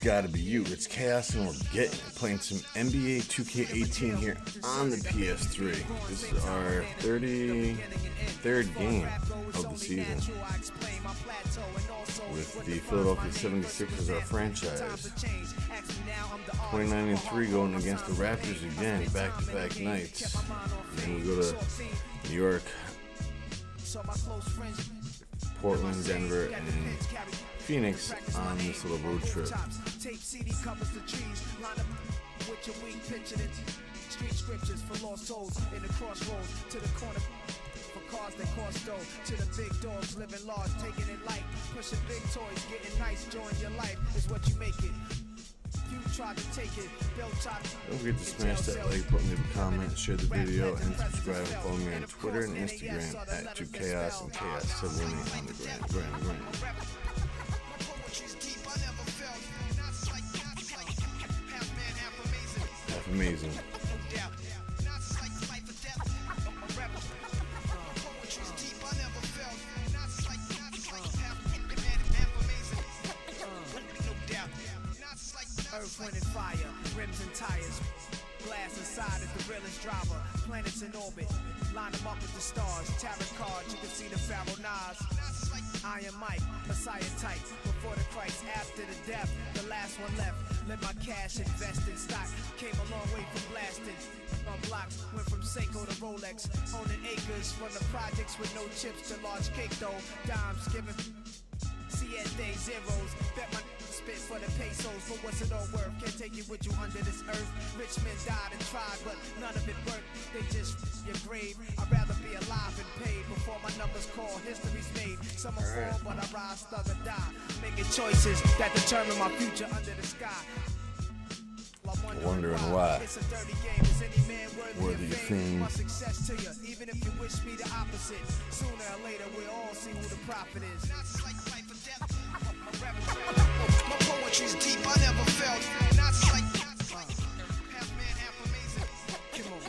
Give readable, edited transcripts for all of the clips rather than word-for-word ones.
Gotta be you. It's Chaos and we're getting it. Playing some NBA 2K18 here on the PS3. This is our 33rd game of the season with the Philadelphia 76ers as our franchise. 29-3 going against the Raptors again, back-to-back nights. And then we go to New York, Portland, Denver, and Phoenix on this little road trip. Street scriptures for lost souls in the crossroads to the corner for cars that cost dough to the big dogs living large, taking it light, pushing big toys, getting nice, enjoying your life is what you make it. You try to take it, don't forget to smash that like button, leave a comment, share the video, and subscribe. And follow me on Twitter and Instagram at 2KAHOS and KAHOS718 on the gram. Half amazing. Earth, wind, and fire, rims and tires, glass inside is the realest driver, planets in orbit, line them up with the stars, tarot cards, you can see the Pharaoh Nas, Iron Mike, Messiah type, before the Christ, after the death, the last one left, let my cash invest in stock, came a long way from blasting, on blocks, went from Seiko to Rolex, owning acres, from the projects with no chips to large cake though, dimes giving, see at day zeros, bet my spit for the pesos, but what's it all worth? Can't take it with you under this earth. Rich men died and tried, but none of it worked. They just your grave. I'd rather be alive and paid before my numbers call. History's made. Some are fall, but I rise, thug or die. Making choices that determine my future under the sky. Wondering why. It's a dirty game. Is any man worthy of fame? My success to you, even if you wish me the opposite. Sooner or later, we'll all see who the prophet is. My poetry's deep, I never felt. Not like half man, half amazing. Come on,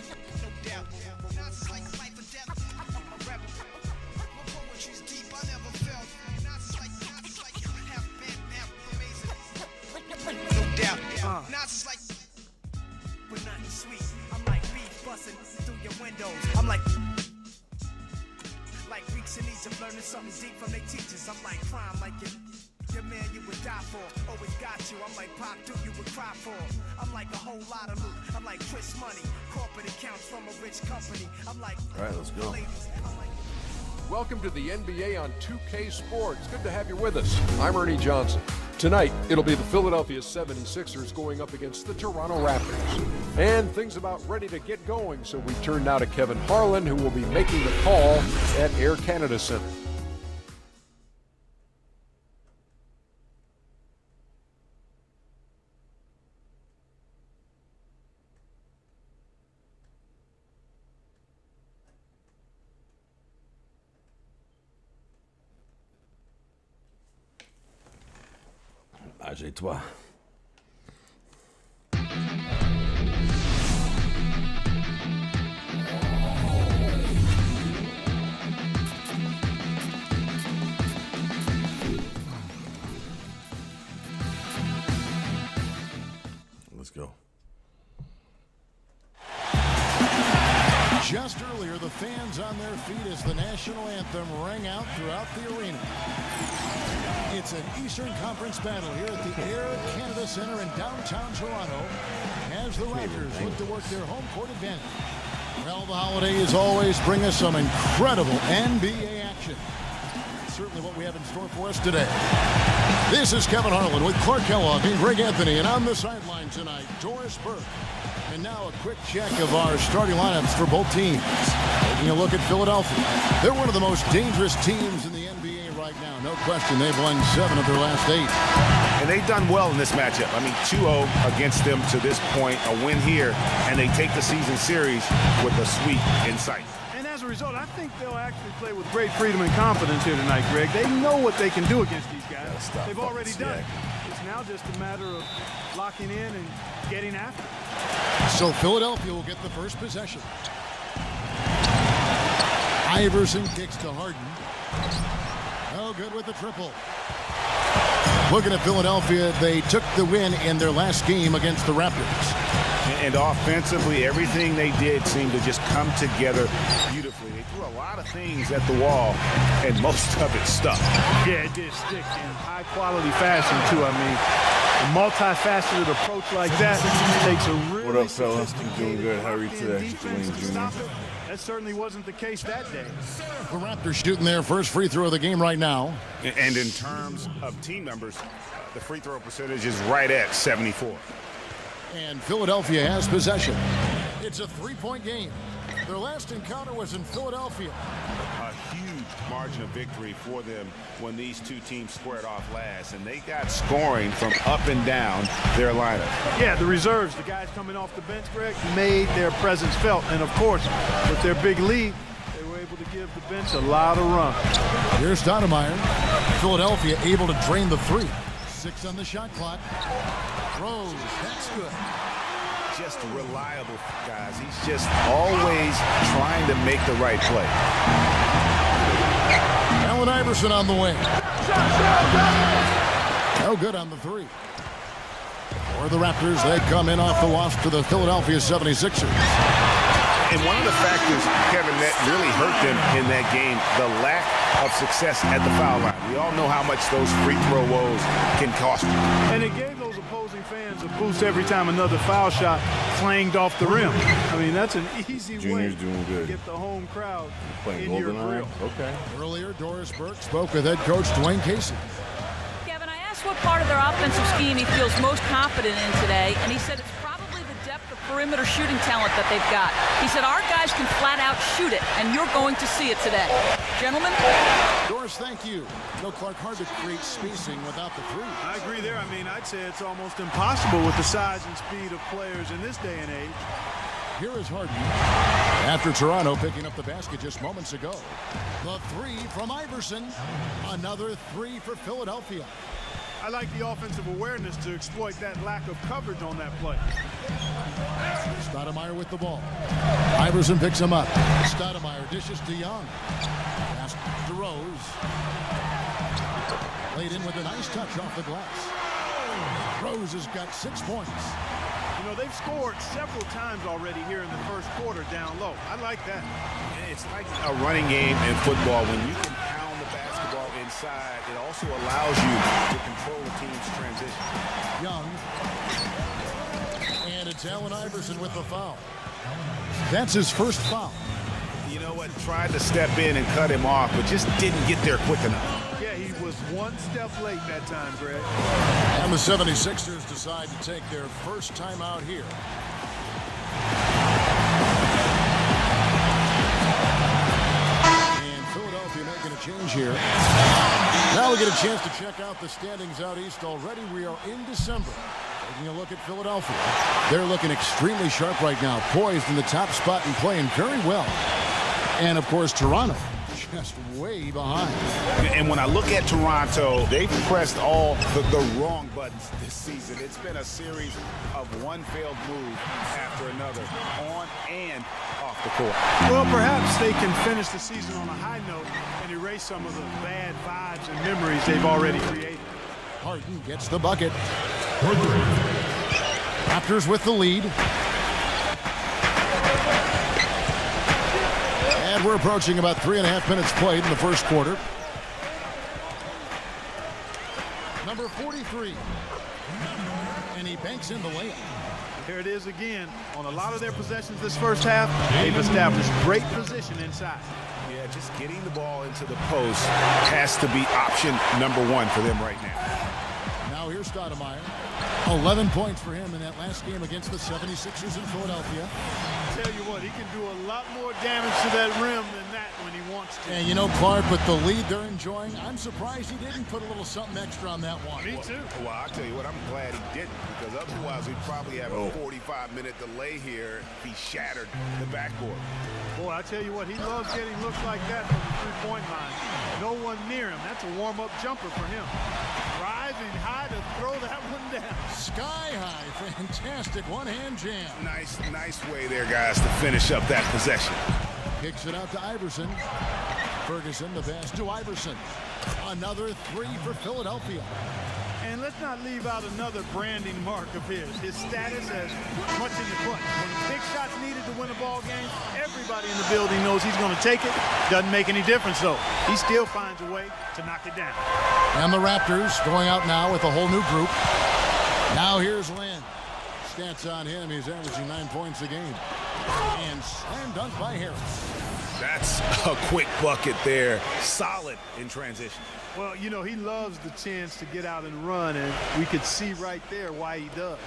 no doubt. Not like life or death. My poetry's deep, I never felt. Not like half man, half amazing. No doubt. Not like, but nothing sweet. I'm like beef busting through your windows. I'm like Greeks in Egypt learning something deep from their teachers. I'm like crime, like your man you would die for, always got you. I'm like Pop Duke you would cry for. I'm like a whole lot of loot. I'm like Chris Money, corporate accounts from a rich company. I'm like, all right, let's go. Welcome to the NBA on 2K Sports. Good to have you with us. I'm Ernie Johnson. Tonight, it'll be the Philadelphia 76ers going up against the Toronto Raptors. And things about ready to get going, so we turn now to Kevin Harlan, who will be making the call at Air Canada Center. Agitoi. Let's go. Just earlier, the fans on their feet as the national anthem rang out throughout the arena. It's an Eastern Conference battle here at the Air Canada Center in downtown Toronto as the Raptors look to work their home court advantage. Well, the holidays always bring us some incredible NBA action. Certainly what we have in store for us today. This is Kevin Harlan with Clark Kellogg and Greg Anthony, and on the sideline tonight, Doris Burke. And now a quick check of our starting lineups for both teams. Taking a look at Philadelphia. They're one of the most dangerous teams in the NBA right now. No question, they've won 7 of their last 8. And they've done well in this matchup. I mean, 2-0 against them to this point, a win here, and they take the season series with a sweep in sight. And as a result, I think they'll actually play with great freedom and confidence here tonight, Greg. They know what they can do against these guys. They've already done it. It's now just a matter of locking in and getting after it. So Philadelphia will get the first possession. Iverson kicks to Harden. No good with the triple. Looking at Philadelphia, they took the win in their last game against the Raptors. And offensively, everything they did seemed to just come together beautifully. They threw a lot of things at the wall, and most of it stuck. Yeah, it did stick in high-quality fashion, too. I mean, a multifaceted approach like that takes a really What up, fellas? I'm doing good. How are you today? That certainly wasn't the case that day. The Raptors shooting their first free throw of the game right now. And in terms of team numbers, the free throw percentage is right at 74. And Philadelphia has possession. It's a three-point game. Their last encounter was in Philadelphia. A huge margin of victory for them when these two teams squared off last, and they got scoring from up and down their lineup. Yeah, the reserves, the guys coming off the bench, Greg, made their presence felt. And, of course, with their big lead, they were able to give the bench a lot of run. Here's Stoudemire. Philadelphia able to drain the three. 6 on the shot clock. Rose, that's good. Just reliable, guys. He's just always trying to make the right play. Allen Iverson on the wing. No good on the three. For the Raptors, they come in off the wash to the Philadelphia 76ers. And one of the factors, Kevin, that really hurt them in that game, the lack of success at the foul line. We all know how much those free throw woes can cost you. And it gave those opposing fans a boost every time another foul shot clanged off the rim. I mean, that's an easy way to get the home crowd in your grill. Okay. Earlier, Doris Burke spoke with head coach Dwayne Casey. Kevin, I asked what part of their offensive scheme he feels most confident in today, and he said it's probably the depth of perimeter shooting talent that they've got. He said our guys can flat out shoot it, and you're going to see it today. Gentlemen? Doris, thank you. No, Clark, hard to create spacing without the three. I agree there. I mean, I'd say it's almost impossible with the size and speed of players in this day and age. Here is Harden. After Toronto picking up the basket just moments ago. The three from Iverson. Another three for Philadelphia. I like the offensive awareness to exploit that lack of coverage on that play. Stoudemire with the ball. Iverson picks him up. Stoudemire dishes to Young. Pass to Rose. Laid in with a nice touch off the glass. Rose has got 6 points. You know, they've scored several times already here in the first quarter down low. I like that. It's like a running game in football. When you can pound the basketball inside, it also allows you to control the team's transition. Young. And it's Allen Iverson with the foul. That's his first foul. You know what? Tried to step in and cut him off, but just didn't get there quick enough. Yeah, he was one step late that time, Greg. And the 76ers decide to take their first time out here. And Philadelphia making a change here. Now we get a chance to check out the standings out east already. We are in December. Taking a look at Philadelphia. They're looking extremely sharp right now, poised in the top spot and playing very well. And, of course, Toronto just way behind. And when I look at Toronto, they've pressed all the wrong buttons this season. It's been a series of one failed move after another, on and off the court. Well, perhaps they can finish the season on a high note and erase some of the bad vibes and memories they've already created. Harden gets the bucket. Raptors with the lead. And we're approaching about 3.5 minutes played in the first quarter. Number 43. And he banks in the layup. Here it is again. On a lot of their possessions this first half, they've established great position inside. Yeah, just getting the ball into the post has to be option number one for them right now. Now here's Stoudemire. 11 points for him in that last game against the 76ers in Philadelphia. Tell you what, he can do a lot more damage to that rim than that when he wants to. And you know, Clark, with the lead they're enjoying, I'm surprised he didn't put a little something extra on that one. Me too. Well, I'll tell you what, I'm glad he didn't, because otherwise we'd probably have a 45-minute delay here if he shattered the backboard. Boy, I tell you what, he loves getting looks like that from the three-point line. No one near him. That's a warm-up jumper for him. Rising high to throw that one down. Sky high, fantastic one-hand jam. Nice way there, guys, to finish up that possession. Kicks it out to Iverson. Ferguson, the pass to Iverson. Another three for Philadelphia. let's not leave out another branding mark of his status as much in the clutch. When big shots needed to win a ball game, everybody in the building knows he's going to take it. Doesn't make any difference, though. He still finds a way to knock it down. And the Raptors going out now with a whole new group. Now here's Lynn. Stats on him, he's averaging 9 points a game. And slam dunk by Harris. That's a quick bucket there. Solid in transition. Well, you know, he loves the chance to get out and run, and we could see right there why he does.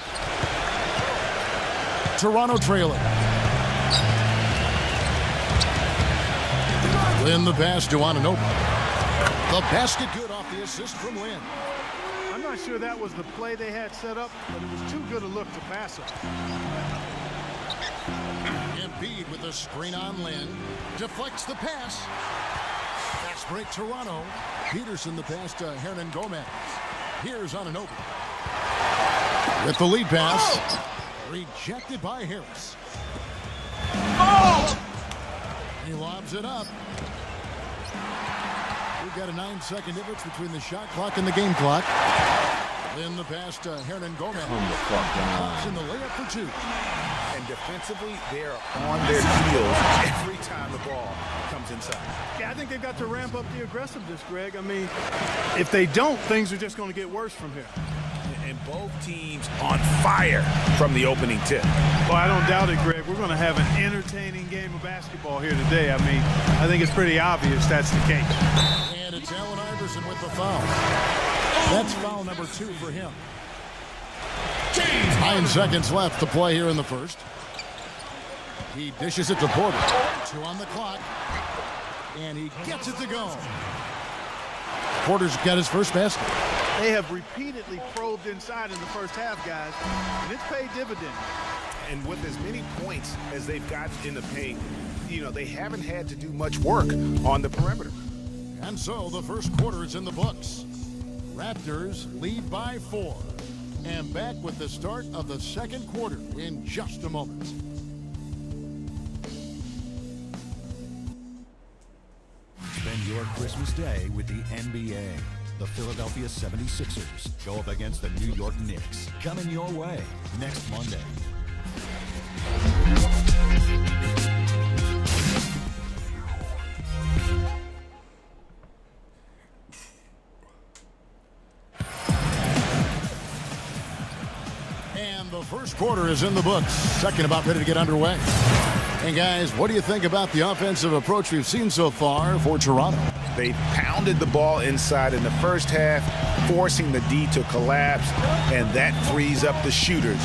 Toronto trailing. Lynn the pass to Anunoby. The basket good off the assist from Lynn. I'm not sure that was the play they had set up, but it was too good a look to pass up. Embiid with a screen on Lynn. Deflects the pass. Fast break Toronto. Peterson the pass to Hernan Gomez. Here's Anunoby. With the lead pass. Rejected by Harris. He lobs it up. We've got a 9-second difference between the shot clock and the game clock. Then the pass to Hernan Gomez. Pops in the layup for 2. And defensively, they're on their heels every time the ball comes inside. Yeah, I think they've got to ramp up the aggressiveness, Greg. I mean, if they don't, things are just going to get worse from here. And both teams on fire from the opening tip. Well, I don't doubt it, Greg. We're going to have an entertaining game of basketball here today. I mean, I think it's pretty obvious that's the case. And it's Allen Iverson with the foul. That's foul number 2 for him. 9 seconds left to play here in the first. He dishes it to Porter. 2 on the clock. And he gets it to go. Porter's got his first basket. They have repeatedly probed inside in the first half, guys, and it's paid dividends. And with as many points as they've got in the paint, you know, they haven't had to do much work on the perimeter. And so the first quarter is in the books. Raptors lead by 4. And back with the start of the second quarter in just a moment. Spend your Christmas day with the NBA. The Philadelphia 76ers go up against the New York Knicks. Coming your way next Monday. And the first quarter is in the books. Second about ready to get underway. And guys, what do you think about the offensive approach we've seen so far for Toronto? They pounded the ball inside in the first half, forcing the D to collapse, and that frees up the shooters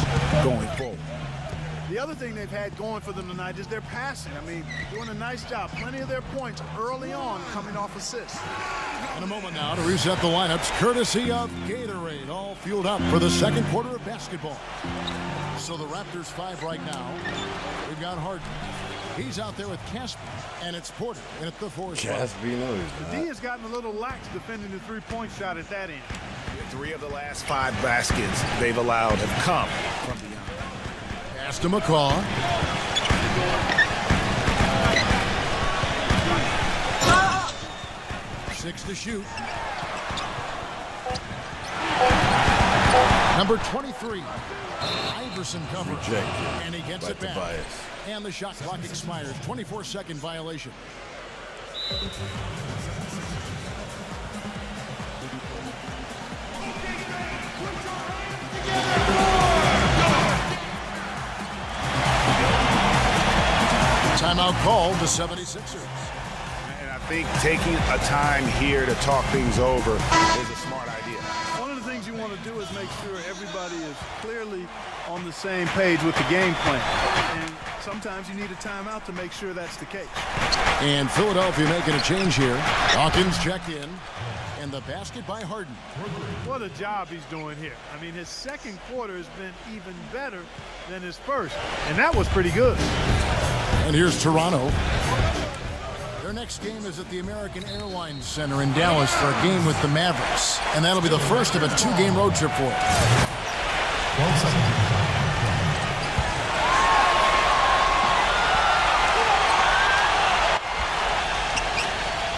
going forward. The other thing they've had going for them tonight is their passing. I mean, doing a nice job. Plenty of their points early on coming off assists. In a moment now to reset the lineups, courtesy of Gatorade, all fueled up for the second quarter of basketball. So the Raptors 5 right now. We've got Harden. He's out there with Casper, and it's Porter in at the 4 spot. The D has gotten a little lax defending the three-point shot at that end. 3 of the last 5 baskets they've allowed have come from beyond. Pass to McCaw. Six to shoot. Number 23. Iverson covers. And he gets it back. And the shot clock expires. 24-second violation. Timeout called the 76ers. And I think taking a time here to talk things over is a smart idea. One of the things you want to do is make sure everybody is clearly on the same page with the game plan. And sometimes you need a timeout to make sure that's the case. And Philadelphia making a change here. Hawkins checked in. And the basket by Harden. What a job he's doing here. I mean, his second quarter has been even better than his first. And that was pretty good. And here's Toronto. Their next game is at the American Airlines Center in Dallas for a game with the Mavericks. And that'll be the first of a 2-game road trip for them.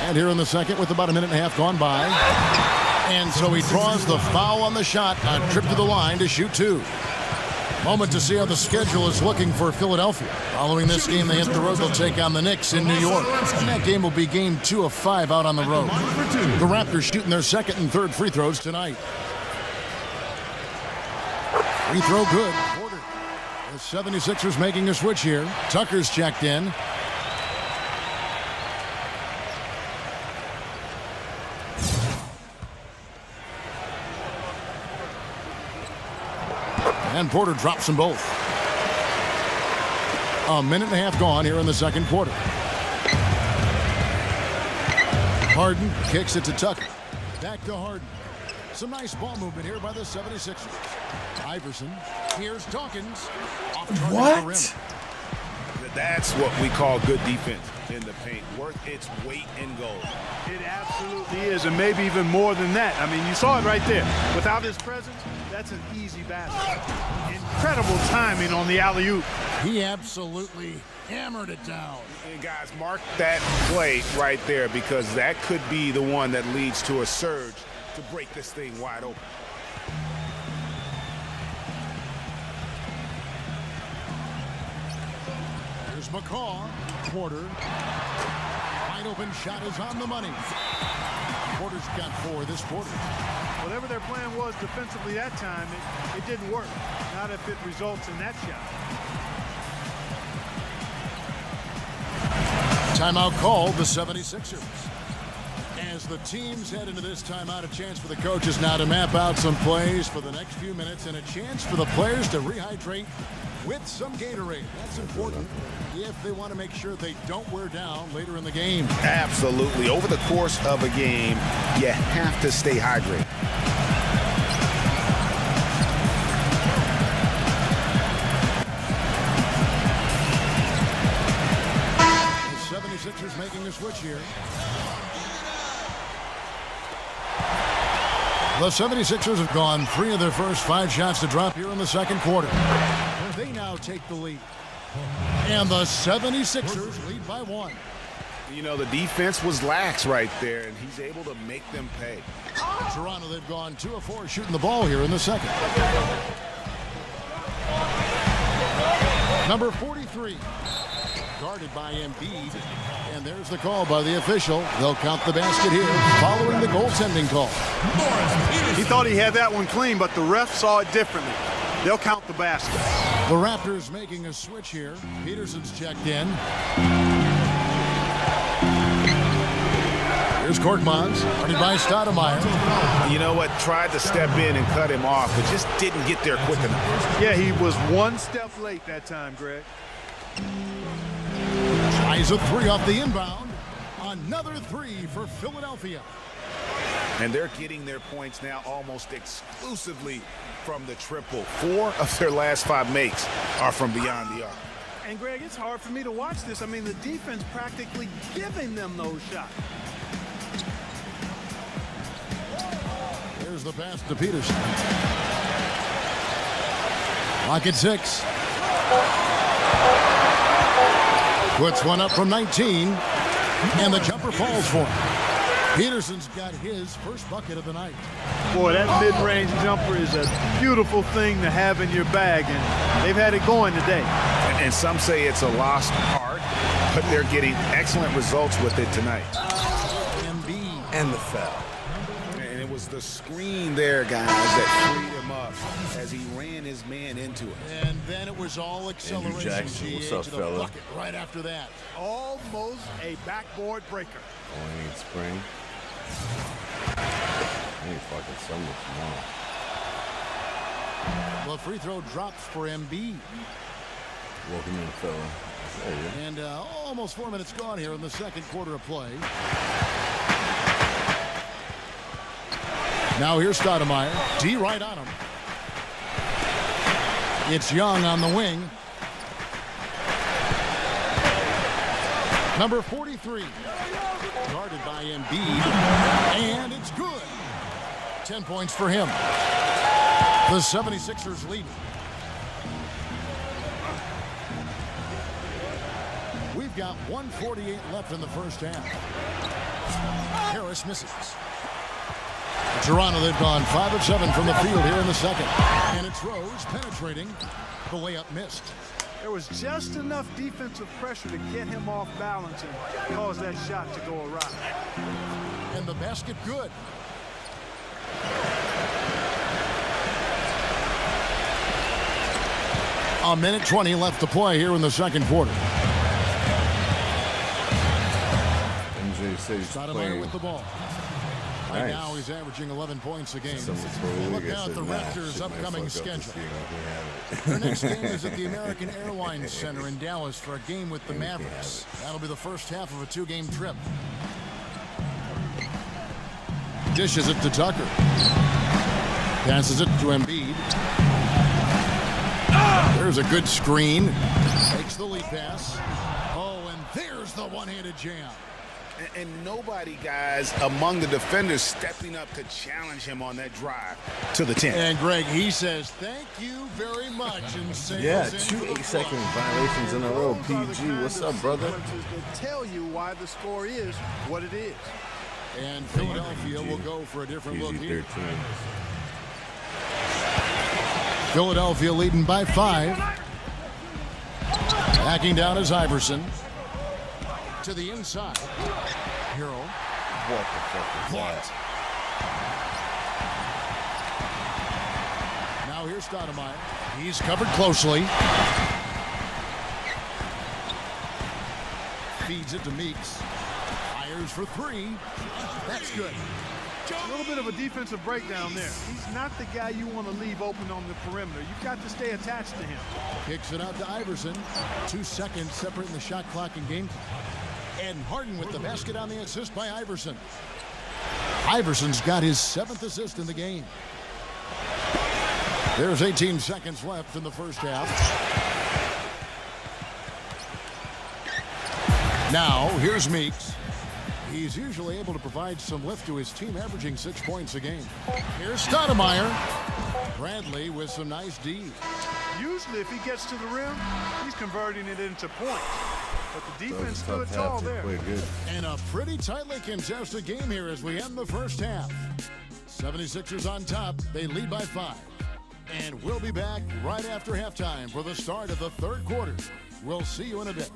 And here in the second with about a minute and a half gone by. And so he draws the foul on the shot, a trip to the line to shoot 2. Moment to see how the schedule is looking for Philadelphia. Following this game, they hit the road. They'll take on the Knicks in New York. And that game will be game 2 of 5 out on the road. The Raptors shooting their second and third free throws tonight. Free throw good. Porter. The 76ers making a switch here. Tucker's checked in. And Porter drops them both. A minute and a half gone here in the second quarter. Harden kicks it to Tucker. Back to Harden. Some nice ball movement here by the 76ers. Iverson. Here's Dawkins. Off target the rim. That's what we call good defense in the paint. Worth its weight in gold. It absolutely is, and maybe even more than that. I mean, you saw it right there. Without his presence, that's an easy basket. Incredible timing on the alley-oop. He absolutely hammered it down. And guys, mark that play right there, because that could be the one that leads to a surge to break this thing wide open. Here's McCaw. Porter. Wide open shot is on the money. Porter's got 4 this quarter. Whatever their plan was defensively that time, it didn't work. Not if it results in that shot. Timeout called the 76ers. As the teams head into this timeout, a chance for the coaches now to map out some plays for the next few minutes and a chance for the players to rehydrate with some Gatorade. That's important if they want to make sure they don't wear down later in the game. Absolutely. Over the course of a game, you have to stay hydrated. The 76ers making a switch here. The 76ers have gone 3 of their first 5 shots to drop here in the second quarter. They now take the lead. And the 76ers lead by 1. You know, the defense was lax right there, and he's able to make them pay. Toronto, they've gone 2 of 4 shooting the ball here in the second. Number 43. Guarded by Embiid. And there's the call by the official. They'll count the basket here following the goaltending call. He thought he had that one clean, but the ref saw it differently. They'll count the basket. The Raptors making a switch here. Peterson's checked in. Here's Korkmaz, guarded by Stoudemire. You know what? Tried to step in and cut him off, but just didn't get there quick enough. Yeah, he was 1 step late that time, Greg. Tries a 3 off the inbound. Another 3 for Philadelphia. And they're getting their points now almost exclusively from the triple. 4 of their last 5 makes are from beyond the arc. And Greg, it's hard for me to watch this. I mean, the defense practically giving them those shots. Here's the pass to Peterson. Lock at 6. Puts one up from 19. And the jumper falls for him. Peterson's got his first bucket of the night. Boy, that mid-range jumper is a beautiful thing to have in your bag, and they've had it going today. And some say it's a lost art, but they're getting excellent results with it tonight. Embiid. And the foul. And it was the screen there, guys, that freed him up as he ran his man into it. And then it was all acceleration. Jackson, what's up, to the fella? bucket right after that. Almost a backboard breaker. Oh, I need spring. I need fucking summer tomorrow. The free throw drops for Embiid. Welcome in, fella. There you go. And almost 4 minutes gone here in the second quarter of play. Now here's Stoudemire. D right on him. It's Young on the wing. Number 43. Guarded by Embiid. And it's good. 10 points for him. The 76ers lead. We've got 1:48 left in the first half. Harris misses. Toronto, they've gone 5 of 7 from the field here in the second. And it's Rose penetrating. The layup missed. There was just enough defensive pressure to get him off balance and cause that shot to go awry. And the basket good. A minute 20 left to play here in the second quarter. MJ says Stoudemire with the ball. Right Nice. now he's averaging 11 points a game. Look Look now at the Raptors' upcoming schedule. Their next game is at the American Airlines Center in Dallas for a game with the Mavericks. That'll be the first half of a 2-game trip. Dishes it to Tucker. Passes it to Embiid. There's a good screen. Takes the lead pass. Oh, and there's the one-handed jam. And nobody, guys, among the defenders stepping up to challenge him on that drive to the 10. And Greg, he says, thank you very much. And sails Yeah, into 2 the 8-second play. violations in a row. PG, what's up, brother? That tell you why the score is what it is. And Philadelphia will go for a different look PG here. 13. Philadelphia leading by 5. Backing down is Iverson. To the inside. Hero. What the fuck is that? Now here's Stoudemire. He's covered closely. Feeds it to Meeks. Fires for 3. That's good. A little bit of a defensive breakdown there. He's not the guy you want to leave open on the perimeter. You've got to stay attached to him. Kicks it out to Iverson. 2 seconds separating the shot clock and game clock. And Harden with the basket on the assist by Iverson. Iverson's got his 7th assist in the game. There's 18 seconds left in the first half. Now, here's Meeks. He's usually able to provide some lift to his team, averaging 6 points a game. Here's Stoudemire. Bradley with some nice D. Usually, if he gets to the rim, he's converting it into points. But the That was defense a stood tough tall half. They there. played good. And a pretty tightly contested game here as we end the first half. 76ers on top. They lead by 5. And we'll be back right after halftime for the start of the third quarter. We'll see you in a bit.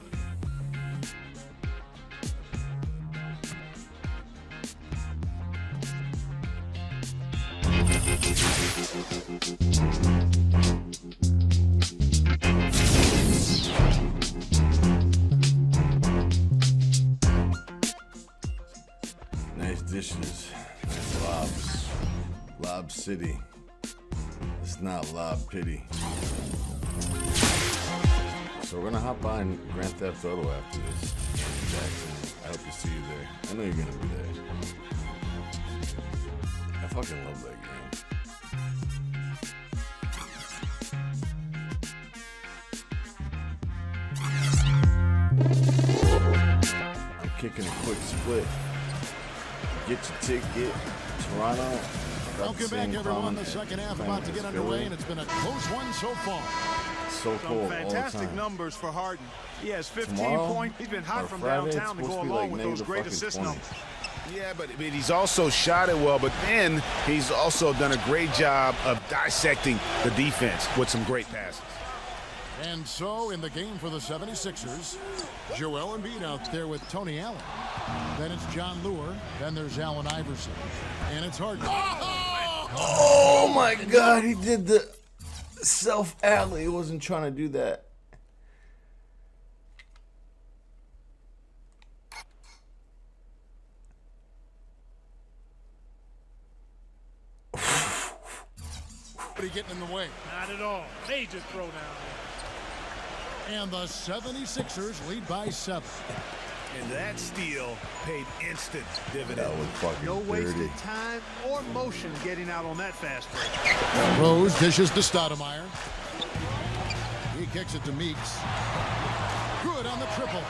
Nice dishes. Nice lobs. Lob City. It's not Lob Pity. So we're gonna hop on Grand Theft Auto after this. Jackson, I hope to see you there. I know you're gonna be there. I fucking love that game. I'm kicking a quick split. Get your ticket. Toronto. Welcome back, everyone. The second half about to get underway, and it's been a close one so far. So Some cold all the fantastic time. numbers for Harden. He has 15 Tomorrow, points. He's been hot or from Friday, it's downtown to supposed go to be along like with those negative great fucking assist 20. numbers. Yeah, but he's also shot it well, but then he's also done a great job of dissecting the defense with some great passes. And so, in the game for the 76ers, Joel Embiid out there with Tony Allen. Then it's John Lure. Then there's Allen Iverson. And it's Harden. Oh my God, he did the self-alley. He wasn't trying to do that. Nobody getting in the way. Not at all. Major throwdown. And the 76ers lead by 7. And that steal paid instant dividend. That was fucking No dirty. wasted time or motion getting out on that fast break. Rose dishes to Stoudemire. He kicks it to Meeks. Good on the triple.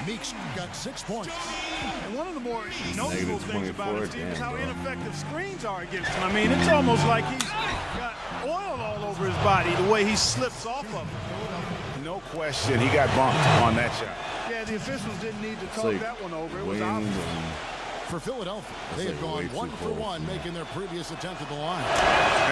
Meeks got 6 points. And one of the more notable things about his team is how damn, bro. ineffective screens are against him. I mean, it's almost like he's got oil all over his body the way he slips off of it. No question, he got bumped on that shot. Yeah, the officials didn't need to It's talk like that one over. It was wind obvious. and For Philadelphia, they have gone 1 for 1, making their previous attempt at the line.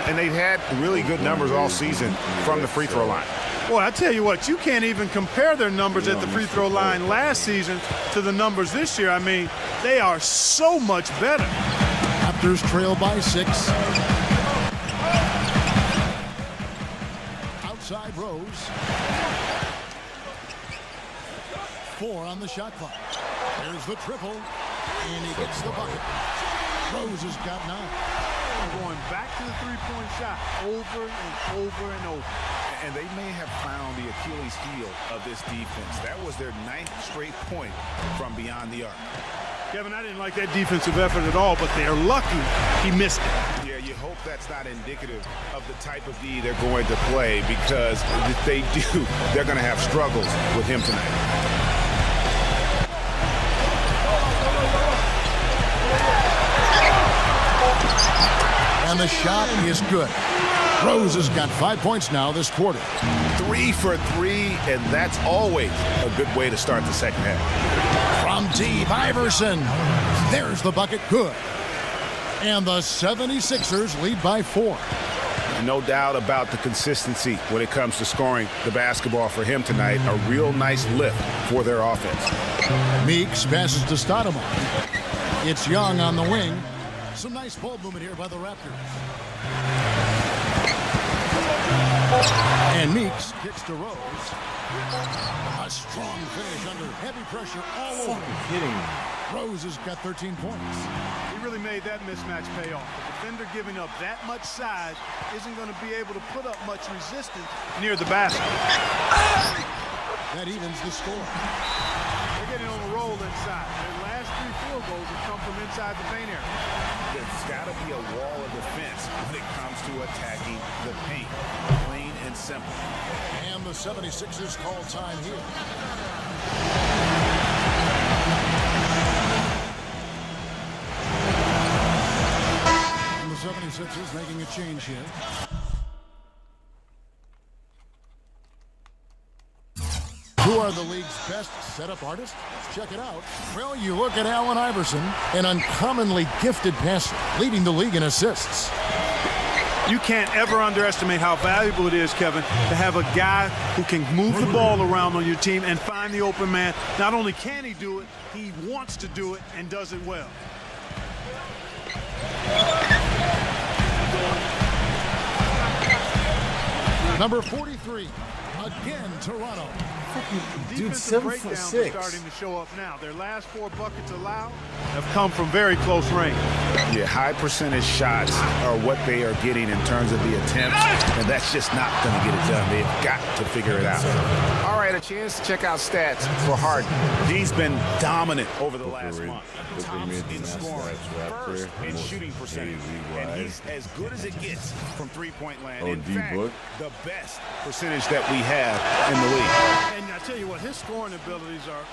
And they've had really good numbers all season from the free throw line. Boy, I tell you what, you can't even compare their numbers at the free throw line last season to the numbers this year. I mean, they are so much better. Raptors trail by 6. Outside Rose. 4 on the shot clock. There's the triple, and he gets the bucket. Rose has got 9. Going back to the three-point shot over and over and over. And they may have found the Achilles heel of this defense. That was their 9th straight point from beyond the arc. Kevin, I didn't like that defensive effort at all, but they're lucky he missed it. Yeah, you hope that's not indicative of the type of D they're going to play, because if they do, they're going to have struggles with him tonight. And the shot is good. Rose has got 5 points now this quarter. 3 for 3, and that's always a good way to start the second half. From deep, Iverson. There's the bucket, good. And the 76ers lead by 4. No doubt about the consistency when it comes to scoring the basketball for him tonight. A real nice lift for their offense. Meeks passes to Stoudemire. It's Young on the wing. Some nice ball movement here by the Raptors. And Meeks kicks to Rose. A strong finish under heavy pressure all over. Kidding me. Rose has got 13 points. He really made that mismatch pay off. The defender giving up that much size isn't going to be able to put up much resistance near the basket. That evens the score. They're getting on a roll inside. Their last 3 field goals have come from inside the paint area. There's got to be a wall of defense when it comes to attacking the paint. Plain and simple. And the 76ers call time here. And the 76ers making a change here. Who are the league's best setup artists? Let's check it out. Well, you look at Allen Iverson, an uncommonly gifted passer, leading the league in assists. You can't ever underestimate how valuable it is, Kevin, to have a guy who can move the ball around on your team and find the open man. Not only can he do it, he wants to do it and does it well. Number 43, again, Toronto. Dude, 7 for 6. Starting to show up now. Their last 4 buckets allowed have come from very close range. Yeah, high percentage shots are what they are getting in terms of the attempts, and that's just not going to get it done. They've got to figure it out. All right, a chance to check out stats for Harden. He's been dominant over the last month. Tops in scoring, first in shooting percentage, and he's as good as it gets from three-point land. In fact, the best percentage that we have in the league. And I tell you what, his scoring abilities are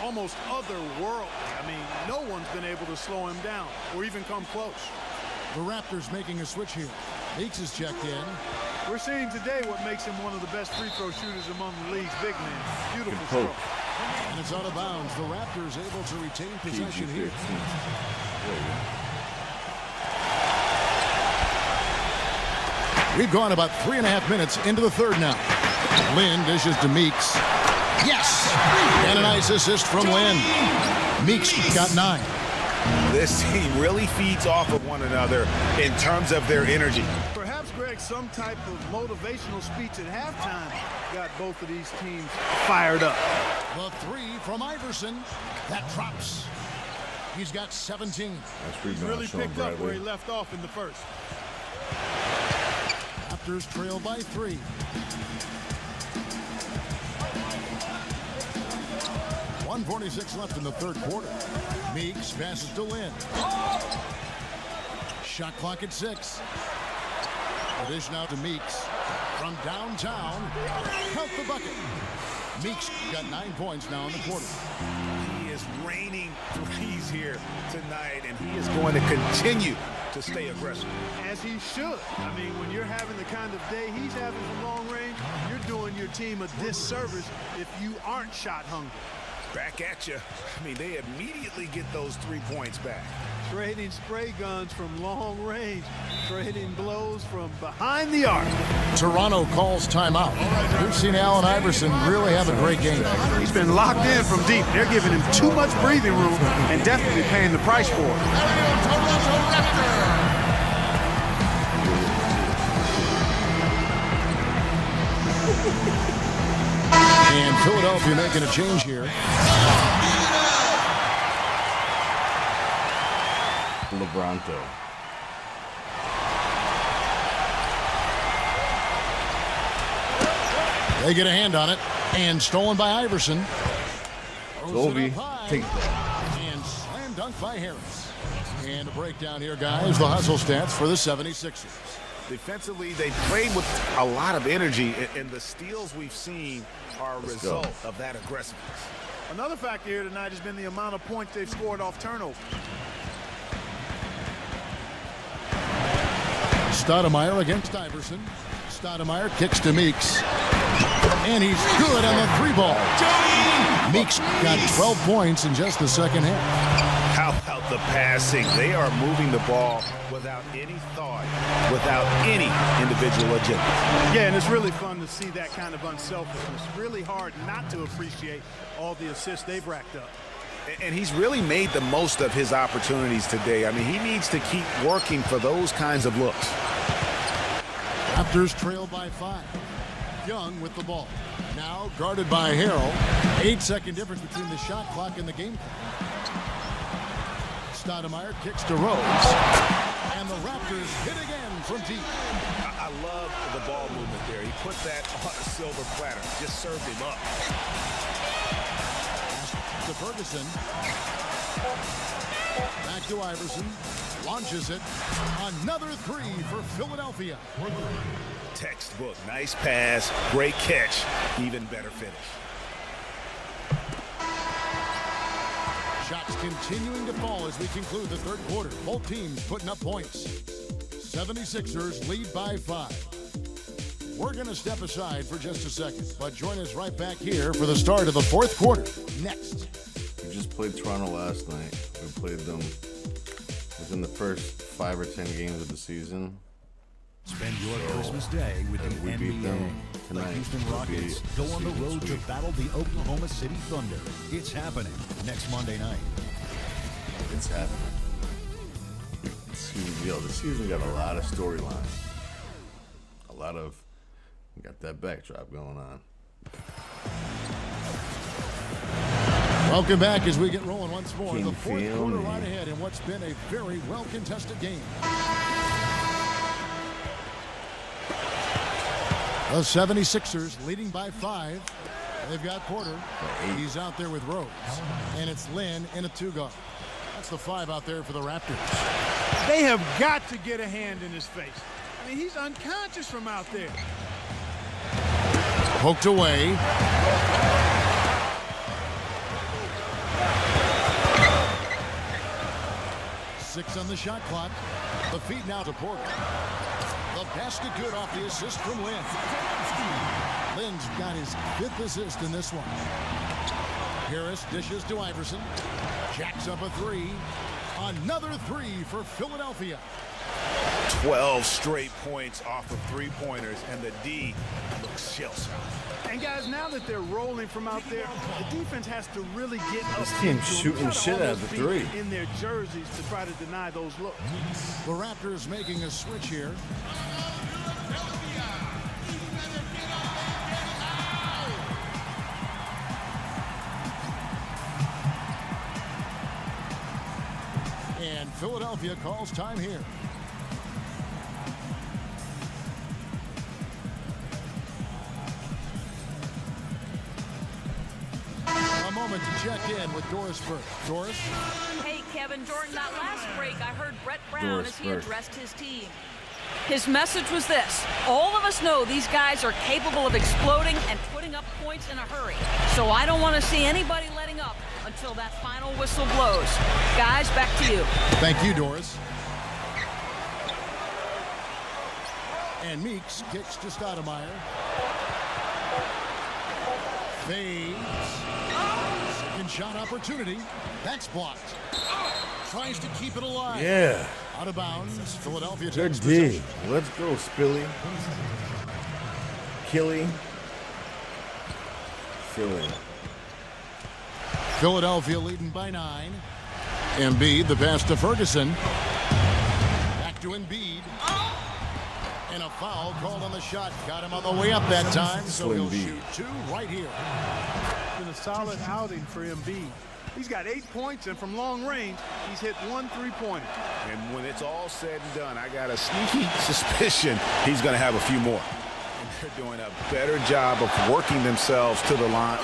almost otherworldly. I mean, no one's been able to slow him down or even come close. The Raptors making a switch here. Meeks is checked in. We're seeing today what makes him one of the best free throw shooters among the league's big men. Beautiful stroke. And it's out of bounds. The Raptors able to retain possession here. We've gone about 3.5 minutes into the third now. Lynn dishes to Meeks. Yes! And a nice assist from Lynn. Meeks got 9. This team really feeds off of one another in terms of their energy. Perhaps, Greg, some type of motivational speech at halftime got both of these teams fired up. The 3 from Iverson. That drops. He's got 17. He's really picked up where he left off in the first. Raptors trail by 3. .146 left in the third quarter. Meeks passes to Lynn. Shot clock at 6. The dish now to Meeks. From downtown, count the bucket. Meeks got 9 points now in the quarter. He is raining threes here tonight, and he is going to continue to stay aggressive. As he should. I mean, when you're having the kind of day he's having from long range, you're doing your team a disservice if you aren't shot hungry. Back at you. I mean, they immediately get those 3 points back. Trading spray guns from long range. Trading blows from behind the arc. Toronto calls timeout. We've seen Allen Iverson really have a great game. He's been locked in from deep. They're giving him too much breathing room and definitely paying the price for it. And Philadelphia making a change here. LeBronto. They get a hand on it, and stolen by Iverson. Kobe, take that. And slam dunk by Harris. And a breakdown here, guys. The hustle stats for the 76ers. Defensively, they played with a lot of energy, and the steals we've seen are a result of that aggressiveness. Another factor here tonight has been the amount of points they've scored off turnovers. Stoudemire against Iverson. Stoudemire kicks to Meeks. And he's good on the 3-ball. Meeks got 12 points in just the second half. How about the passing? They are moving the ball without any thought, without any individual agenda. Yeah, and it's really fun to see that kind of unselfishness. Really hard not to appreciate all the assists they've racked up. And he's really made the most of his opportunities today. I mean, he needs to keep working for those kinds of looks. Raptors trail by 5. Young with the ball. Now guarded by Harrell. 8-second difference between the shot clock and the game clock. Stoudemire kicks to Rose. And the Raptors hit again from deep. I love the ball movement there. He put that on a silver platter. Just served him up. To Ferguson. Back to Iverson. Launches it. Another 3 for Philadelphia. Textbook. Nice pass. Great catch. Even better finish. Shots continuing to fall as we conclude the third quarter. Both teams putting up points. 76ers lead by 5. We're going to step aside for just a second, but join us right back here for the start of the fourth quarter. Next. We just played Toronto last night. We played them within the first 5 or 10 games of the season. Spend your Christmas day with the we beat them NBA. The tonight. Houston Rockets go on the road to battle the Oklahoma City Thunder. It's happening next Monday night. It's happening. This season got a lot of storylines. We got that backdrop going on. Welcome back as we get rolling once more. Can The you fourth feel quarter me? right ahead in what's been a very well-contested game. The 76ers leading by 5. They've got Porter. He's out there with Rose. And it's Lynn in a 2-guard. That's the 5 out there for the Raptors. They have got to get a hand in his face. I mean, he's unconscious from out there. Poked away. Six on the shot clock. The feed now to Porter. The basket good off the assist from Lynn. Lynn's got his 5th assist in this one. Harris dishes to Iverson. Jacks up a 3. Another 3 for Philadelphia. 12 straight points off of 3-pointers, and the D looks shell-shocked. And guys, now that they're rolling from out there, the defense has to really get up. This team's shooting shit out of the 3. In their jerseys to try to deny those looks. The Raptors making a switch here. And Philadelphia calls time here. A moment to check in with Doris Burke. Doris? Hey, Kevin, during that last break, I heard Brett Brown Doris as he Burke. addressed his team. His message was this: all of us know these guys are capable of exploding and putting up points in a hurry. So I don't want to see anybody letting up until that final whistle blows. Guys, back to you. Thank you, Doris. And Meeks kicks to Stoudemire. Fades. Second shot opportunity. That's blocked. Tries to keep it alive. Yeah. Out of bounds. Philadelphia Good takes D. possession. Let's go, Spilly. Killy. Philly. Philadelphia leading by 9. Embiid, the pass to Ferguson. Back to Embiid. And a foul called on the shot. Got him on the way up that time, so he'll shoot 2 right here. It's been a solid outing for Embiid. He's got 8 points, and from long range, he's hit 1 3-pointer. And when it's all said and done, I got a sneaky suspicion he's going to have a few more. And they're doing a better job of working themselves to the line.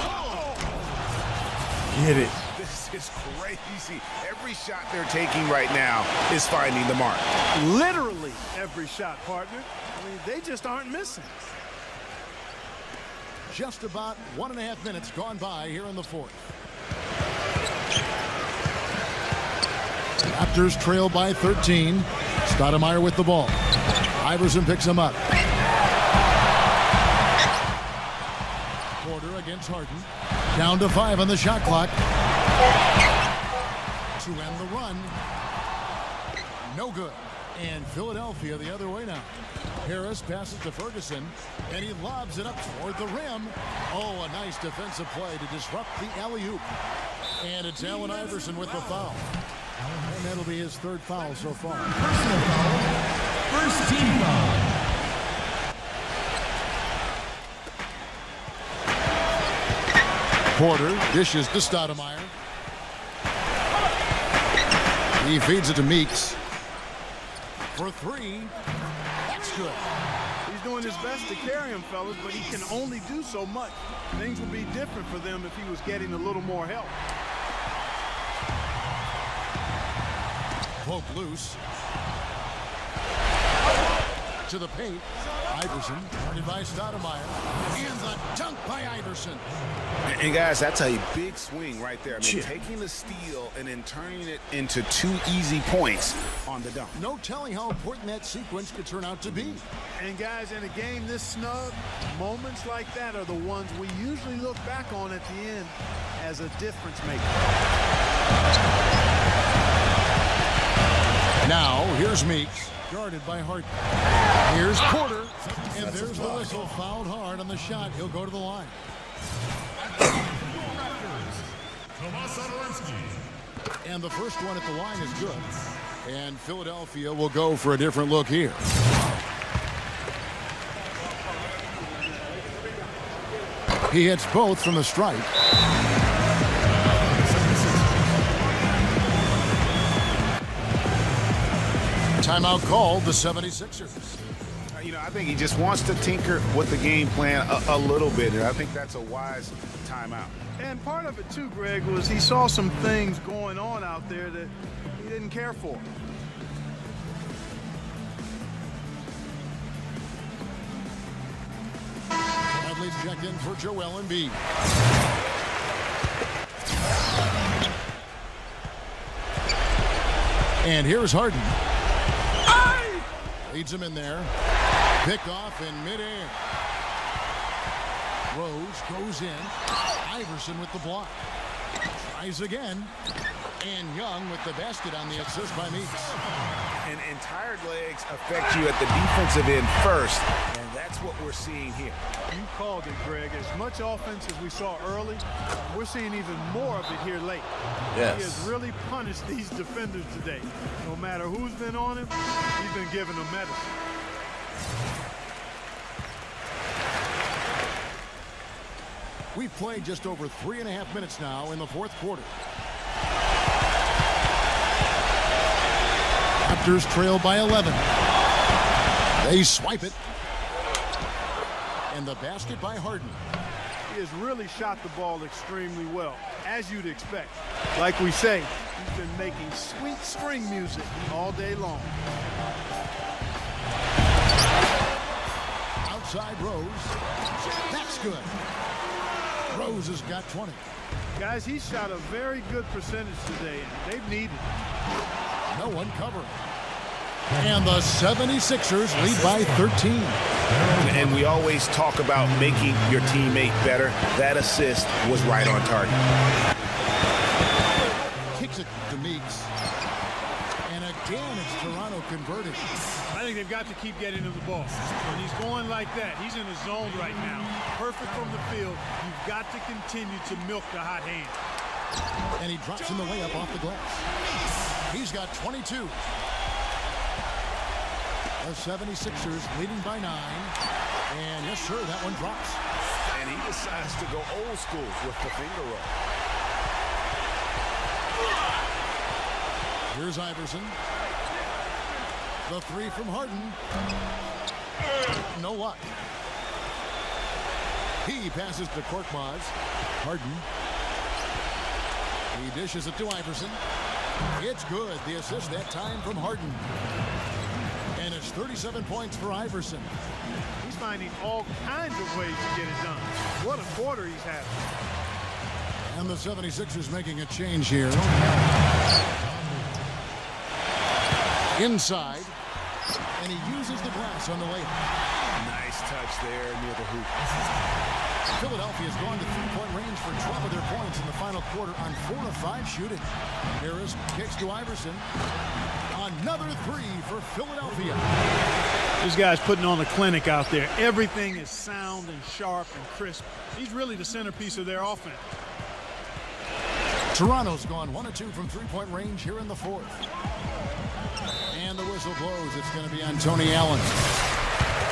Get it. This is crazy. Every shot they're taking right now is finding the mark. Literally every shot, partner. I mean, they just aren't missing. Just about 1.5 minutes gone by here in the fourth. Raptors trail by 13. Stoudemire with the ball. Iverson picks him up. Porter against Harden. Down to 5 on the shot clock. To end the run. No good. And Philadelphia the other way now. Harris passes to Ferguson, and he lobs it up toward the rim. Oh, a nice defensive play to disrupt the alley-oop. And it's Allen Iverson with the foul. And that'll be his 3rd foul so far. Personal foul. First team foul. Porter dishes to Stoudemire. He feeds it to Meeks. For 3. That's good. He's doing his best to carry him, fellas, but he can only do so much. Things would be different for them if he was getting a little more help. Poke loose. To the paint. Iverson, guarded by Stoudemire. And the dunk by Iverson. And guys, that's a big swing right there. I mean, taking the steal and then turning it into 2 easy points on the dunk. No telling how important that sequence could turn out to be. And guys, in a game this snug, moments like that are the ones we usually look back on at the end as a difference maker. Now, here's Meeks, guarded by Harden. Here's Porter, and there's the whistle. Fouled hard on the shot. He'll go to the line. And the first one at the line is good. And Philadelphia will go for a different look here. He hits both from the stripe. Timeout called the 76ers. You know, I think he just wants to tinker with the game plan a little bit, and I think that's a wise timeout. And part of it too, Greg, was he saw some things going on out there that he didn't care for. Bradley's checked in for Joel Embiid. And here's Harden. Leads him in there. Pick off in midair. Rose goes in. Iverson with the block. Tries again. And Young with the basket on the assist by Meeks. And tired legs affect you at the defensive end first, and that's what we're seeing here. You called it, Greg. As much offense as we saw early, we're seeing even more of it here late. Yes. He has really punished these defenders today. No matter who's been on him, he's been giving them medicine. We've played just over 3.5 minutes now in the fourth quarter. Raptors trail by 11. They swipe it. And the basket by Harden. He has really shot the ball extremely well, as you'd expect. Like we say, he's been making sweet string music all day long. Outside Rose. That's good. Rose has got 20. Guys, he shot a very good percentage today, and they've needed it. No one covering. And the 76ers lead by 13. And we always talk about making your teammate better. That assist was right on target. Kicks it to Meeks. And again, it's Toronto converted. I think they've got to keep getting him the ball. When he's going like that, he's in a zone right now. Perfect from the field. You've got to continue to milk the hot hand. And he drops in the layup off the glass. He's got 22. The 76ers leading by 9. And yes, sir, that one drops. And he decides to go old school with the finger roll. Here's Iverson. The 3 from Harden. No luck. He passes to Korkmaz. Harden. He dishes it to Iverson. It's good. The assist that time from Harden. And it's 37 points for Iverson. He's finding all kinds of ways to get it done. What a quarter he's having. And the 76ers making a change here. Inside. And he uses the glass on the layup. Nice touch there near the hoop. Philadelphia's gone to three-point range for 12 of their points in the final quarter on 4 of 5 shooting. Harris kicks to Iverson. Another 3 for Philadelphia. This guy's putting on a clinic out there. Everything is sound and sharp and crisp. He's really the centerpiece of their offense. Toronto's gone 1 of 2 from three-point range here in the fourth. And the whistle blows. It's going to be on Tony Allen.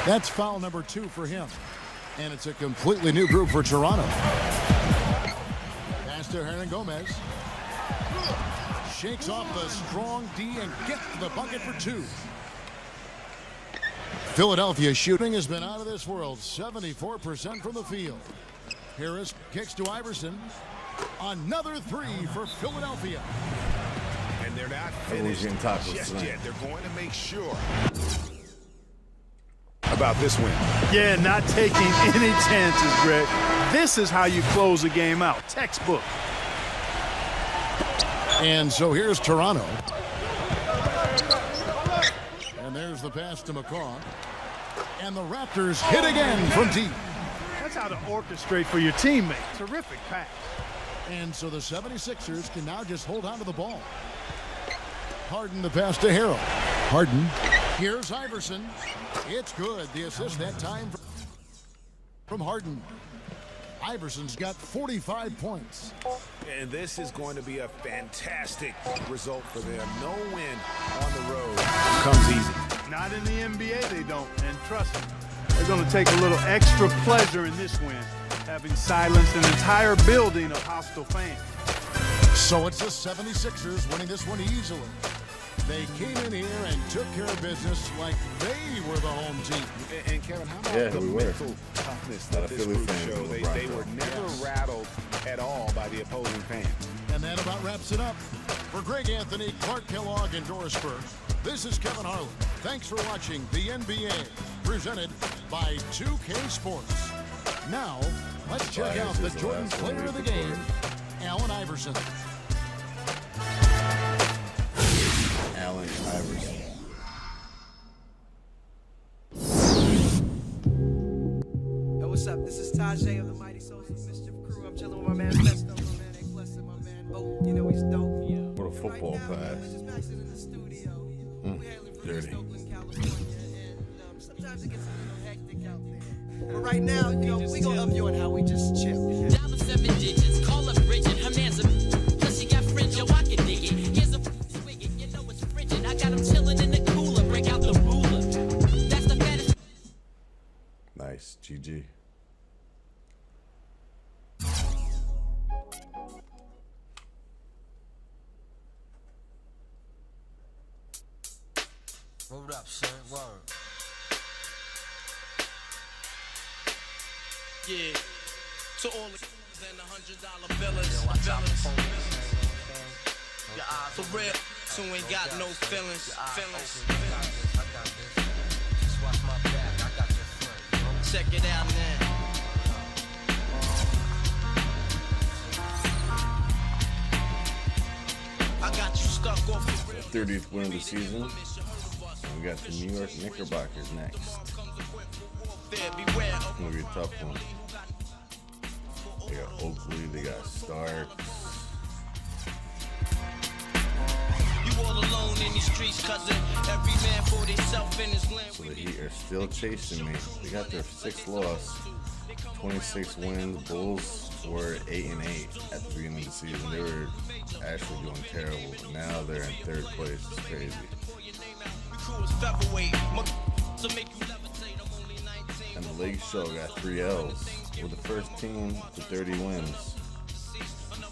That's foul number 2 for him. And it's a completely new group for Toronto. Pass to Hernangomez. Shakes off the strong D and gets the bucket for 2. Philadelphia shooting has been out of this world. 74% from the field. Harris kicks to Iverson. Another 3 for Philadelphia. And they're not finished just yet. They're going to make sure about this win. Yeah, not taking any chances, Greg. This is how you close a game out. Textbook. And so here's Toronto. And there's the pass to McCaw. And the Raptors hit again from deep. That's how to orchestrate for your teammate. Terrific pass. And so the 76ers can now just hold on to the ball. Harden the pass to Harrell. Harden. Here's Iverson. It's good. The assist that time from Harden. Iverson's got 45 points. And this is going to be a fantastic result for them. No win on the road comes easy. Not in the NBA, they don't. And trust me, they're going to take a little extra pleasure in this win, having silenced an entire building of hostile fans. So it's the 76ers winning this one easily. They came in here and took care of business like they were the home team. And Kevin, how about the mental toughness that this group showed? They were never rattled at all by the opposing fans. And that about wraps it up. For Greg Anthony, Clark Kellogg, and Doris Burke, this is Kevin Harlan. Thanks for watching the NBA, presented by 2K Sports. Now, let's check out the Jordan player of the game, Allen Iverson. Allen Iverson. Yo, what's up? This is Tajay of the Mighty Souls of Mischief Crew. I'm chilling with my man Festo, my man A Plus, and my man Bo. You know he's dope. Yeah. What a football pass. Just maxing in the studio. We hailing from Dirty. East Oakland, California, and sometimes it gets a little hectic out there. But right now, you know, we gonna up you on how we just chill. Dial 7 digits, call up Bridget, her man's a plus she got fringe, yo, I can dig it. Here's a swig it, you know it's frigid. I got him chilling in the cooler, break out the ruler. That's the fattest. Nice, GG. Hold up, son. Word. Yeah, to all the and $100 billers. For real, who ain't got no feelings. Check it out now. I got you stuck off the real. 30th win of the season. And we got the New York Knickerbockers next. It's gonna be a tough one. They got Oakley, they got Starks. So the Heat are still chasing me. They got their 6th loss, 26 wins. Bulls were 8-8 at the beginning of the season. They were actually doing terrible. Now they're in 3rd place. It's crazy. And the Lake Show got 3 L's. We're the first team to 30 wins.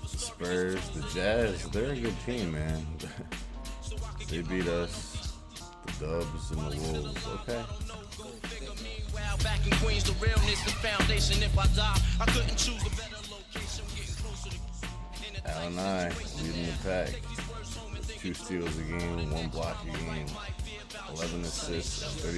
The Spurs, the Jazz, they're a good team, man. They beat us. The Dubs and the Wolves. Okay. Allen I leading the pack. 2 steals a game, 1 block a game, 11 assists, and